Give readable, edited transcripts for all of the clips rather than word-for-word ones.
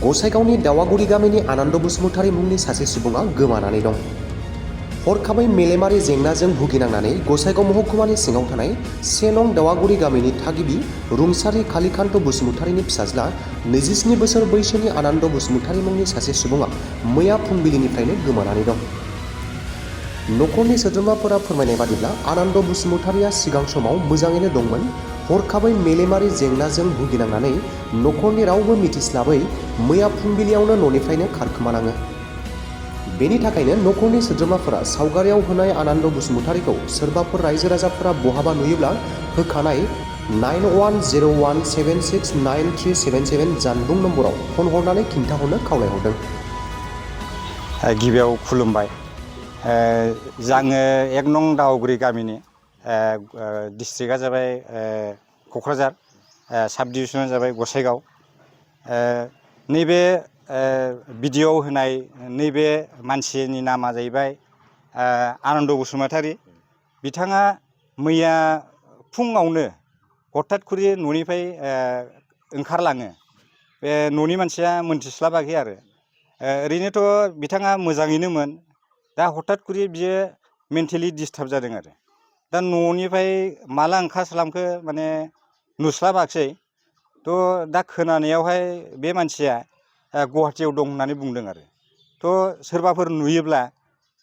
गसाइगावनि दावागुरि गामिनि आनन्द बसुमतारी मुंनि सासे सुबुङा गोमानानै दं। हरखाबै मेलेमारि जेंनाजों भुगिनांनानै गसाइगाव महकुमानि सिङाव थानाय 1 नं दावागुरि गामिनि थागिबि रुंसारि कालीकान्त बसुमतारीनि फिसाज्ला 27 बोसोर बैसोनि आनन्द बसुमतारी मुंनि सासे सुबुङा मैया फुंबिलिनिफ्रायनो गोमानानै दं। नखरनि सोद्रोमाफोरा फोरमायनाय बादिब्ला आनन्द बसुमतारीया सिगां समाव मोजाङैनो दंमोन। हरखाबै मेलेमारि जेंनाजों भुगिनांनानै नखरनि रावबो मिथिस्लाबै मैया फुंबिलियावनो न'निफ्रायनो खारखोमानाङो। बेनि थाखायनो नखरनि सोद्रोमाफोरा सावगारियाव होनाय आनन्द बसुमतारीखौ सोरबाफोर रायजो राजाफोरा बहाबा नुयोब्ला होखानाय 9117693777 जानबुं नम्बराव फन हरनानै खिन्थाहरनो खावलायहरदों। गिबियाव खुलुमबाय। आङो 1 नं दावागुरि गामिनि डिस्ट्रिक्टआ जाबाय क'क्राझार, साब डिभिजना जाबाय गसाइगाव। नैबे भिडिअ'आव होनाय नैबे मानसिनि नामा जाहैबाय आनन्द बसुमतारी। बिथाङा मैया फुङावनो हठात करि न'निफ्राय ओंखारलाङो। बे न'नि मानसिया मोनथिस्लाबाखै आरो ओरैनोथ' बिथाङा मोजाङैनोमोन। दा हठात करि बियो मेन्टेलि डिस्टार्ब जादों आरो दा न'निफ्राय माला ओंखारस्लाबखो माने नुस्लाबाखसै। थ' दा खोनानायावहाय बे मानसिया गुवाहाटियाव दं होननानै बुंदों आरो सोरबाफोर नुयोब्ला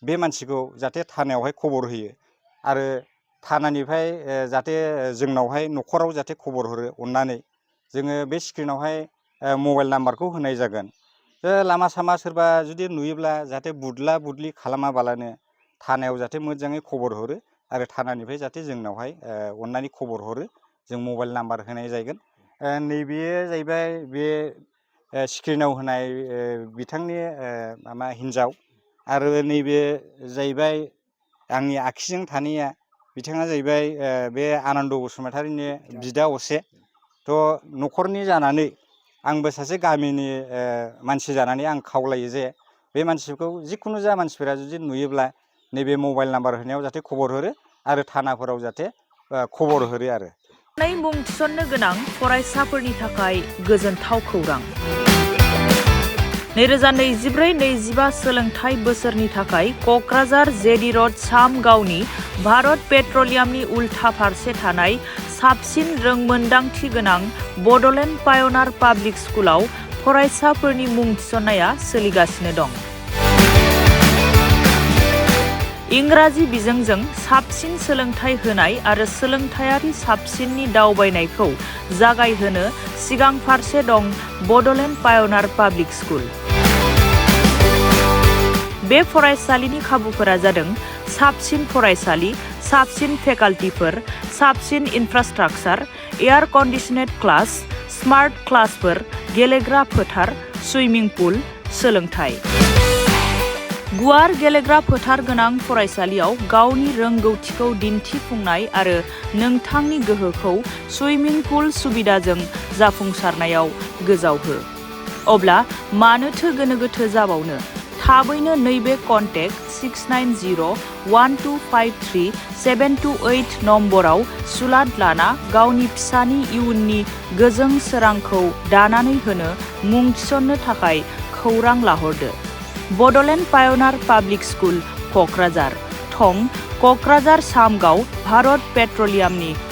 बे मानसिखौ जाहाथे थानायावहाय खबर होयो आरो थानानिफ्राय जाहाथे जोंनावहाय न'खराव जाहाथे खबर हरो अननानै। जोङो बे स्क्रिनावहाय मबाइल नाम्बारखौ होनाय जागोन। लामा सामा सोरबा जुदि नुयोब्ला जाहाथे बुदला बुदलि खालामाबालानो थानायाव जाहाथे मोजाङै खबर हरो आरो थानानिफ्राय जाहाथे जोंनावहाय अननानै खबर हरो। जों मबाइल नाम्बार होनाय जागोन। नैबेयो जाहैबाय बे स्क्रिनाव होनाय बिथांनि माबा हिन्जाव आरो नैबे जाहैबाय आंनि आखिजों थानाया बिथाङा जाहैबाय बे आनन्द बसुमतारीनि बिदा असे। न'खरनि जानानै आंबो सासे गामिनि मानसि जानानै आं खावलायो जे बे मानसिखौ जिखुनु जा मानसिफोरा जुदि नुयोब्ला नैबे मबाइल नाम्बार होनायाव जाहाथे खबर हरो आरो थानाफोराव जाहाथे खबर हरो आरो। मुं थिसननो गोनां फरायसाफोरनि थाखाय गोजोनथाव खौरां। 2024-25 सोलोंथाइ बोसोरनि थाखाय क'क्राझार जेडि र'ड सामगावनि भारत पेट्रलियामनि उल्था फारसे थानाय साबसिन रोंमोन्दांथि गोनां बड'लेण्ड पायनार पाब्लिक स्कुलाव फरायसाफोरनि मुं थिसननाया सोलिगासिनो दं। इंराजि बिजोंजों साबसिन सोलोंथाइ होनाय आरो सोलोंथायारि साबसिननि दावबायनायखौ जागायहोनो सिगां फारसे दं बड'लेण्ड पायनार पाब्लिक स्कुल। बे फरायसालिनि खाबुफोरा जादों साबसिन फरायसालि, साबसिन फेकाल्टिफोर, साबसिन इनफ्रास्ट्राक्चार, एयार कन्डिसनेड क्लास, स्मार्ट क्लासफोर, गेलेग्रा फोथार, सुइमिं पुल, सोलोंथाइ। गुवार गेलेग्रा फोथार गोनां फरायसालियाव गावनि रोंगौथिखौ दिन्थिफुंनाय आरो नोंथांनि गोहोखौ सुइमिं पुल सुबिदाजों जाफुंसारनायाव गोजावहो। अब्ला मानोथो गोनो गोथो जाबावनो? थाबैनो नैबे कन्टेक्ट 6901253728 नम्बराव सुलाद लाना गावनि फिसानि इयुननि गोजों सोरांखौ दानानै होनो मुं थिसननो थाखाय खौरां लाहरदो। बड'लेण्ड पायनार पाब्लिक स्कुल, क'क्राझार। थं क'क्राझार सामगाव भारत पेट्रलियामनि